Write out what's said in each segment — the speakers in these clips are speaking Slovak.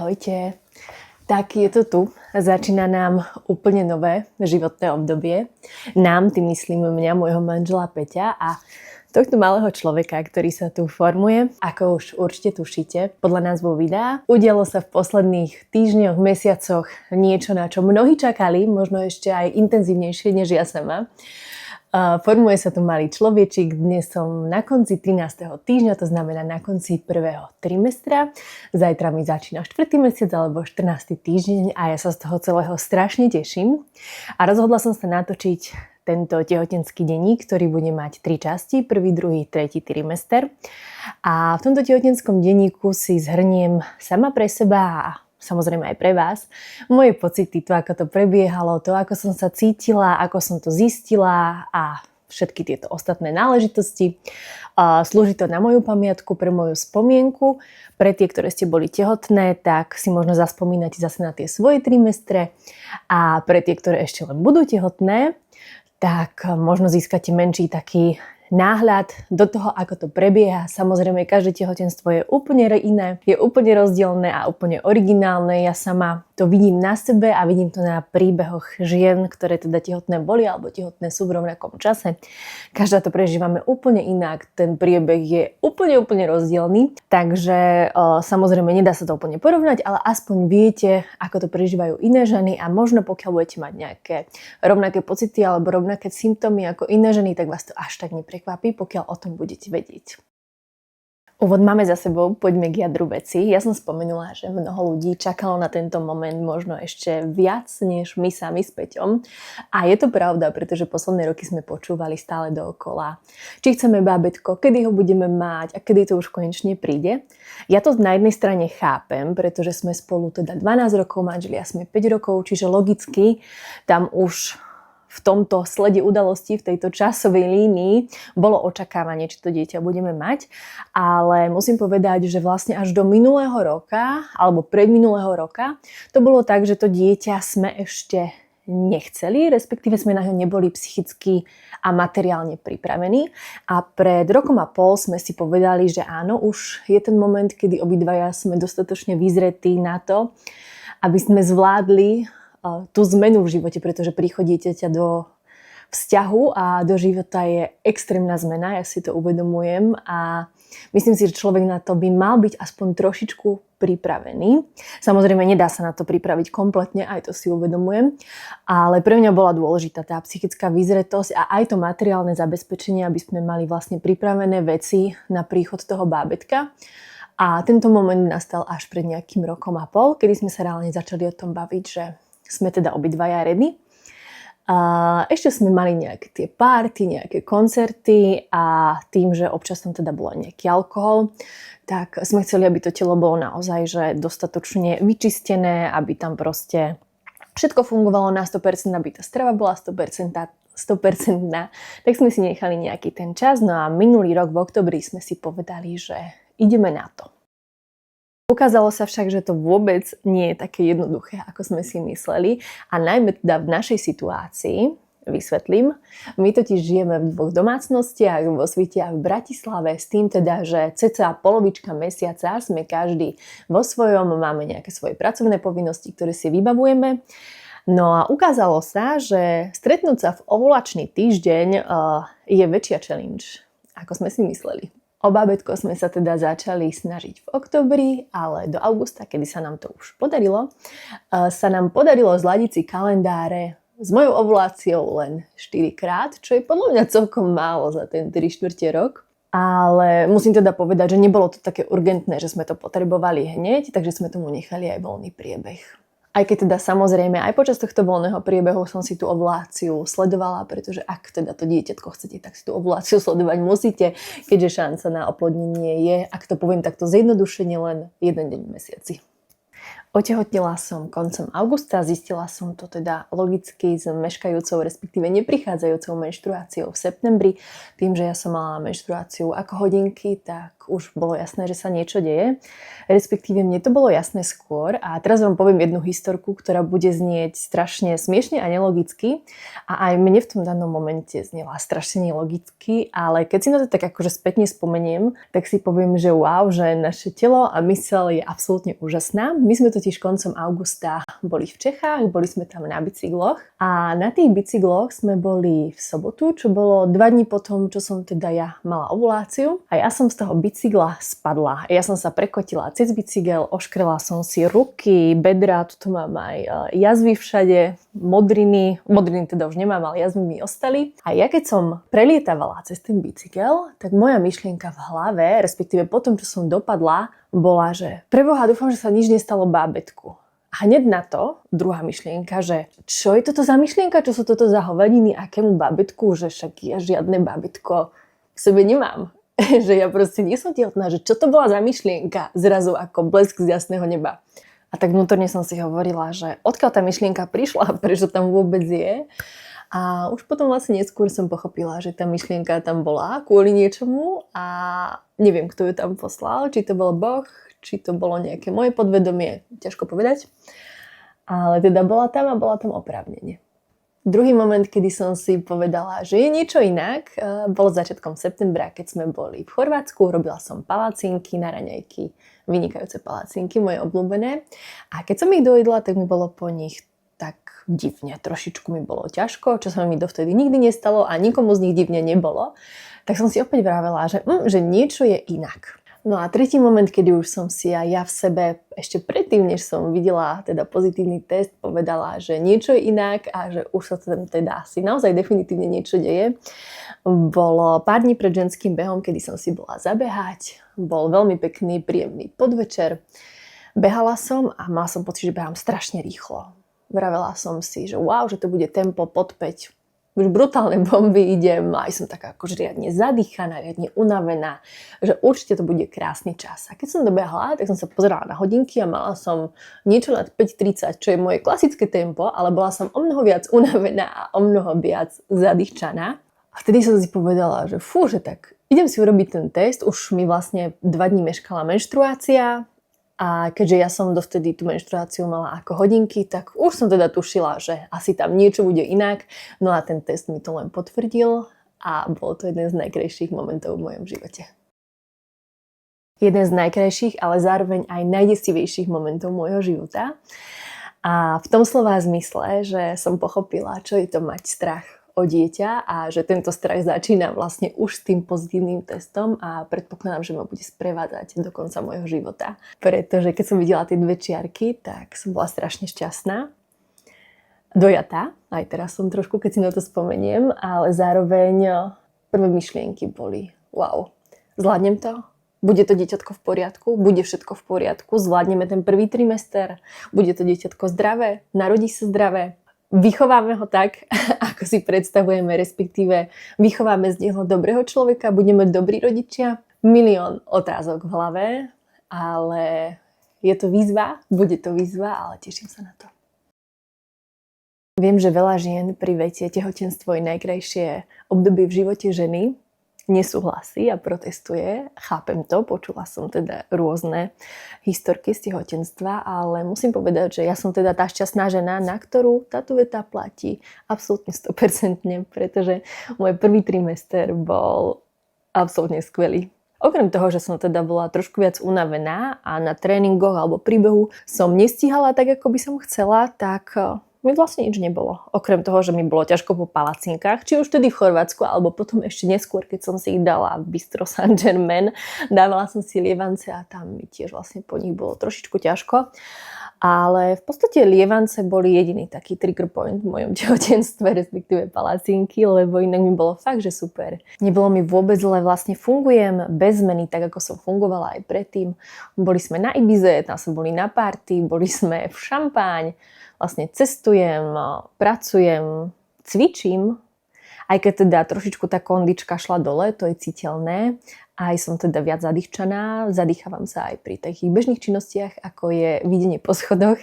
Ahojte. Tak je to tu. Začína nám úplne nové životné obdobie. Nám, tým myslím mňa, môjho manžela Peťa a tohto malého človeka, ktorý sa tu formuje. Ako už určite tušíte, podľa názvu videa, udialo sa v posledných týždňoch, mesiacoch niečo, na čo mnohí čakali, možno ešte aj intenzívnejšie než ja sama. Formuje sa tu malý človečik, dnes som na konci 13. týždňa, to znamená na konci prvého trimestra. Zajtra mi začína 4. mesiac alebo 14. týždeň a ja sa z toho celého strašne teším. A rozhodla som sa natočiť tento tehotenský denník, ktorý bude mať 3 časti, 1., 2., 3. trimester. A v tomto tehotenskom denníku si zhrniem sama pre seba a samozrejme aj pre vás, moje pocity, to ako to prebiehalo, to ako som sa cítila, ako som to zistila a všetky tieto ostatné náležitosti. Slúži to na moju pamiatku, pre moju spomienku. Pre tie, ktoré ste boli tehotné, tak si možno zaspomínate zase na tie svoje trimestre. A pre tie, ktoré ešte len budú tehotné, tak možno získate menší taký náhľad do toho, ako to prebieha. Samozrejme, každé tehotenstvo je úplne iné, je úplne rozdielne a úplne originálne. Ja sama to vidím na sebe a vidím to na príbehoch žien, ktoré teda tehotné boli alebo tehotné sú v rovnakom čase. Každá to prežívame úplne inak. Ten priebeh je úplne rozdielny. Takže samozrejme, nedá sa to úplne porovnať, ale aspoň viete, ako to prežívajú iné ženy a možno pokiaľ budete mať nejaké rovnaké pocity alebo rovnaké symptómy ako iné ženy, tak vás to až tak neprekvapí, pokiaľ o tom budete vedieť. Úvod máme za sebou, poďme k jadru veci. Ja som spomenula, že mnoho ľudí čakalo na tento moment možno ešte viac, než my sami s Peťom. A je to pravda, pretože posledné roky sme počúvali stále dookola, či chceme bábätko, kedy ho budeme mať a kedy to už konečne príde. Ja to na jednej strane chápem, pretože sme spolu teda 12 rokov, manželia sme 5 rokov, čiže logicky tam už v tomto slede udalostí, v tejto časovej línii bolo očakávanie, či to dieťa budeme mať. Ale musím povedať, že vlastne až do minulého roka, alebo predminulého roka, to bolo tak, že to dieťa sme ešte nechceli, respektíve sme na ňo neboli psychicky a materiálne pripravení. A pred rokom a pol sme si povedali, že áno, už je ten moment, kedy obidvaja sme dostatočne vyzretí na to, aby sme zvládli tú zmenu v živote, pretože príchod dieťaťa do vzťahu a do života je extrémna zmena, ja si to uvedomujem a myslím si, že človek na to by mal byť aspoň trošičku pripravený. Samozrejme, nedá sa na to pripraviť kompletne, aj to si uvedomujem, ale pre mňa bola dôležitá tá psychická vyzretosť a aj to materiálne zabezpečenie, aby sme mali vlastne pripravené veci na príchod toho bábätka. A tento moment nastal až pred nejakým rokom a pol, kedy sme sa reálne začali o tom baviť, že sme teda obidvaja ready. Ešte sme mali nejaké tie party, nejaké koncerty a tým, že občas tam teda bol nejaký alkohol, tak sme chceli, aby to telo bolo naozaj že dostatočne vyčistené, aby tam proste všetko fungovalo na 100%, aby tá strava bola 100%, tak sme si nechali nejaký ten čas. No a minulý rok v októbri sme si povedali, že ideme na to. Ukázalo sa však, že to vôbec nie je také jednoduché, ako sme si mysleli. A najmä teda v našej situácii, vysvetlím, my totiž žijeme v 2 domácnostiach, vo Svite a v Bratislave, s tým teda, že cca polovička mesiaca sme každý vo svojom, máme nejaké svoje pracovné povinnosti, ktoré si vybavujeme. No a ukázalo sa, že stretnúť sa v ovulačný týždeň je väčšia challenge, ako sme si mysleli. O bábätko sme sa teda začali snažiť v októbri, ale do augusta, kedy sa nám to už podarilo, sa nám podarilo zladiť si kalendáre s mojou ovuláciou len 4 krát, čo je podľa mňa celkom málo za ten 3/4 rok. Ale musím teda povedať, že nebolo to také urgentné, že sme to potrebovali hneď, takže sme tomu nechali aj voľný priebeh. Aj keď teda samozrejme aj počas tohto voľného priebehu som si tú ovuláciu sledovala, pretože ak teda to dieťatko chcete, tak si tú ovuláciu sledovať musíte, keďže šanca na oplodnenie je, ak to poviem takto zjednodušene, len 1 deň v mesiaci. Otehotnila som koncom augusta, zistila som to teda logicky s meškajúcou, respektíve neprichádzajúcou menštruáciou v septembri. Tým, že ja som mala menštruáciu ako hodinky, tak už bolo jasné, že sa niečo deje. Respektíve mne to bolo jasné skôr a teraz vám poviem jednu historku, ktorá bude znieť strašne smiešne a nelogicky a aj mne v tom danom momente znela strašne nelogicky, ale keď si na to tak akože spätne spomeniem, tak si poviem, že wow, že naše telo a myseľ je absolútne úžasná. My sme totiž koncom augusta boli v Čechách, boli sme tam na bicykloch a na tých bicykloch sme boli v sobotu, čo bolo 2 dní potom, čo som teda ja mala ovuláciu a ja som z toho bicykla spadla. Ja som sa prekotila cez bicykel, oškrela som si ruky, bedra, tu mám aj jazvy všade, modriny teda už nemám, ale jazvy mi ostali. A ja keď som prelietávala cez ten bicykel, tak moja myšlienka v hlave, respektíve potom, čo som dopadla, bola, že preboha, dúfam, že sa nič nestalo bábätku. A hneď na to, druhá myšlienka, že čo je toto za myšlienka, čo sú toto za hovadiny, akému bábätku, že však ja žiadne bábätko v sebe nemám. Že ja proste nie som tehotná, že čo to bola za myšlienka zrazu ako blesk z jasného neba. A tak vnútorne som si hovorila, že odkiaľ tá myšlienka prišla, prečo tam vôbec je. A už potom vlastne neskôr som pochopila, že tá myšlienka tam bola kvôli niečomu a neviem, kto ju tam poslal, či to bol Boh, či to bolo nejaké moje podvedomie, ťažko povedať. Ale teda bola tam a bola tam oprávnene. Druhý moment, kedy som si povedala, že je niečo inak, bol začiatkom septembra, keď sme boli v Chorvátsku. Robila som palacinky na raňajky, vynikajúce palacinky, moje obľúbené. A keď som ich dojedla, tak mi bolo po nich tak divne. Trošičku mi bolo ťažko, čo sa mi dovtedy nikdy nestalo a nikomu z nich divne nebolo. Tak som si opäť vravela, že niečo je inak. No a tretí moment, kedy už som si ja v sebe ešte predtým, než som videla teda pozitívny test, povedala, že niečo je inak a že už sa tam teda asi naozaj definitívne niečo deje. Bolo pár dní pred ženským behom, kedy som si bola zabehať. Bol veľmi pekný, príjemný podvečer. Behala som a mala som pocit, že behám strašne rýchlo. Vravela som si, že wow, že to bude tempo pod 5. Už brutálne bomby idem, aj som taká akože riadne zadýchaná, riadne unavená, že určite to bude krásny čas. A keď som dobehla, tak som sa pozerala na hodinky a mala som niečo nad 5:30, čo je moje klasické tempo, ale bola som o mnoho viac unavená a o mnoho viac zadýchaná. A vtedy som si povedala, že že tak idem si urobiť ten test, už mi vlastne 2 dní meškala menštruácia. A keďže ja som dovtedy tú menštruáciu mala ako hodinky, tak už som teda tušila, že asi tam niečo bude inak. No a ten test mi to len potvrdil a bol to jeden z najkrajších momentov v mojom živote. Jeden z najkrajších, ale zároveň aj najdesivejších momentov môjho života. A v tom slova zmysle, že som pochopila, čo je to mať strach o dieťa a že tento strach začína vlastne už s tým pozitívnym testom a predpokladám, že ma bude sprevádzať do konca môjho života. Pretože keď som videla tie 2 čiarky, tak som bola strašne šťastná. Dojatá, aj teraz som trošku, keď si na to spomeniem, ale zároveň prvé myšlienky boli wow, zvládnem to? Bude to dieťatko v poriadku? Bude všetko v poriadku? Zvládneme ten prvý trimester? Bude to dieťatko zdravé? Narodí sa zdravé? Vychováme ho tak, ako si predstavujeme, respektíve vychováme z neho dobrého človeka, budeme dobrí rodičia. Milión otázok v hlave, ale je to výzva, bude to výzva, ale teším sa na to. Viem, že veľa žien pri vete tehotenstvo je najkrajšie obdobie v živote ženy. Nesúhlasí a protestuje. Chápem to, počula som teda rôzne historky z tehotenstva, ale musím povedať, že ja som teda tá šťastná žena, na ktorú táto veta platí absolútne 100%, pretože môj prvý trimester bol absolútne skvelý. Okrem toho, že som teda bola trošku viac unavená a na tréningoch alebo príbehu som nestíhala tak, ako by som chcela, tak mi vlastne nič nebolo. Okrem toho, že mi bolo ťažko po palacinkách, či už tedy v Chorvátsku, alebo potom ešte neskôr, keď som si ich dala v Bistro Saint-Germain. Dávala som si lievance a tam mi tiež vlastne po nich bolo trošičku ťažko. Ale v podstate lievance boli jediný taký trigger point v mojom tehotenstve, respektíve palacinky, lebo inak mi bolo fakt, že super. Nebolo mi vôbec zle, vlastne fungujem bez zmeny, tak ako som fungovala aj predtým. Boli sme na Ibize, tam sme boli na party, boli sme v Šampáň, vlastne cestujem, pracujem, cvičím. Aj keď teda trošičku tá kondička šla dole, to je citeľné. Aj som teda viac zadýchčaná, zadýchavam sa aj pri takých bežných činnostiach, ako je videnie po schodoch,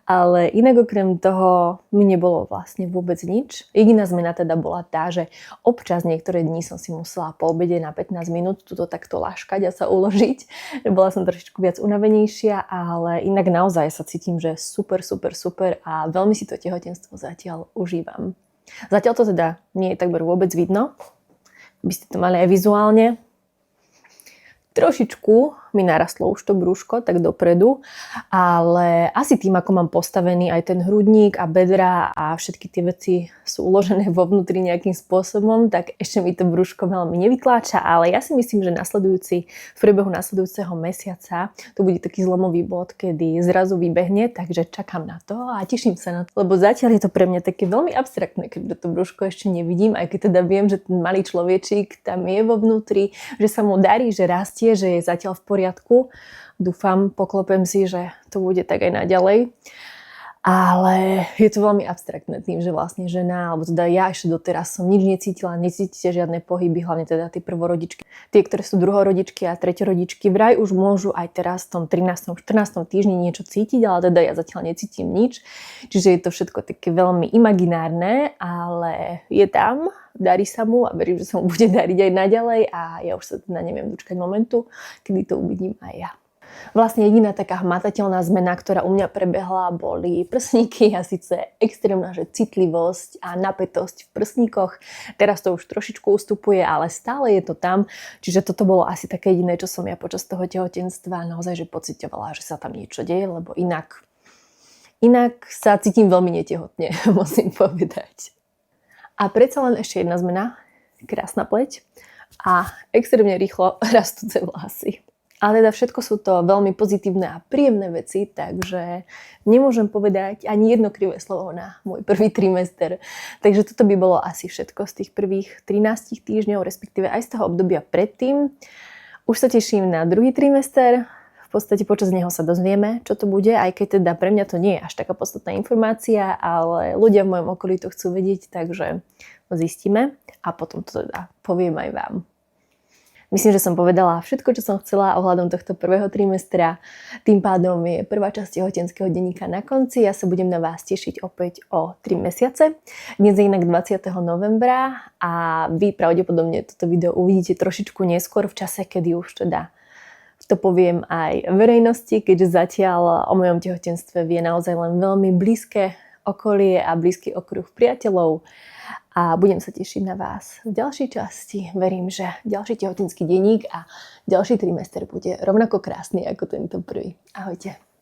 ale inak okrem toho mi nebolo vlastne vôbec nič. Jediná zmena teda bola tá, že občas niektoré dni som si musela po obede na 15 minút tuto takto laškať a sa uložiť. Bola som trošičku viac unavenejšia, ale inak naozaj sa cítim, že super a veľmi si to tehotenstvo zatiaľ užívam. Zatiaľ to teda nie je takmer vôbec vidno, by ste to mali aj vizuálne. Trošičku mi narastlo už to brúško, tak dopredu, ale asi tým, ako mám postavený aj ten hrudník a bedra a všetky tie veci sú uložené vo vnútri nejakým spôsobom, tak ešte mi to brúško veľmi nevytláča, ale ja si myslím, že v priebehu nasledujúceho mesiaca to bude taký zlomový bod, kedy zrazu vybehne, takže čakám na to a teším sa na to, lebo zatiaľ je to pre mňa také veľmi abstraktné, keďže to brúško ešte nevidím, aj keď teda viem, že ten malý človečík tam je vo vnútri, že sa mu darí, že rastie, že je zatiaľ v poriadku. Dúfam, poklopem si, že to bude tak aj naďalej. Ale je to veľmi abstraktné tým, že vlastne žena, alebo teda ja ešte doteraz som nič necítila, necítite žiadne pohyby, hlavne teda tie prvorodičky. Tie, ktoré sú druhorodičky a treťorodičky, vraj už môžu aj teraz v tom 13. 14. týždni niečo cítiť, ale teda ja zatiaľ necítim nič. Čiže je to všetko také veľmi imaginárne, ale je tam, darí sa mu a verím, že sa mu bude dariť aj naďalej a ja už sa teda neviem dočkať momentu, kedy to uvidím aj ja. Vlastne jediná taká hmatateľná zmena, ktorá u mňa prebehla, boli prsníky a síce extrémna citlivosť a napätosť v prsníkoch. Teraz to už trošičku ustupuje, ale stále je to tam. Čiže toto bolo asi také jediné, čo som ja počas toho tehotenstva naozaj že pociťovala, že sa tam niečo deje, lebo inak sa cítim veľmi netehotne, musím povedať. A predsa len ešte jedna zmena, krásna pleť a extrémne rýchlo rastúce vlasy. Ale teda všetko sú to veľmi pozitívne a príjemné veci, takže nemôžem povedať ani jedno krivé slovo na môj prvý trimester. Takže toto by bolo asi všetko z tých prvých 13 týždňov, respektíve aj z toho obdobia predtým. Už sa teším na druhý trimester. V podstate počas neho sa dozvieme, čo to bude, aj keď teda pre mňa to nie je až taká podstatná informácia, ale ľudia v mojom okolí to chcú vedieť, takže zistíme a potom to teda poviem aj vám. Myslím, že som povedala všetko, čo som chcela ohľadom tohto prvého trimestra. Tým pádom je prvá časť tehotenského denníka na konci. Ja sa budem na vás tešiť opäť o 3 mesiace. Dnes je inak 20. novembra a vy pravdepodobne toto video uvidíte trošičku neskôr v čase, kedy už teda to poviem aj verejnosti, keďže zatiaľ o mojom tehotenstve vie naozaj len veľmi blízke okolie a blízky okruh priateľov. A budem sa tešiť na vás v ďalšej časti. Verím, že ďalší tehotenský denník a ďalší trimester bude rovnako krásny ako tento prvý. Ahojte.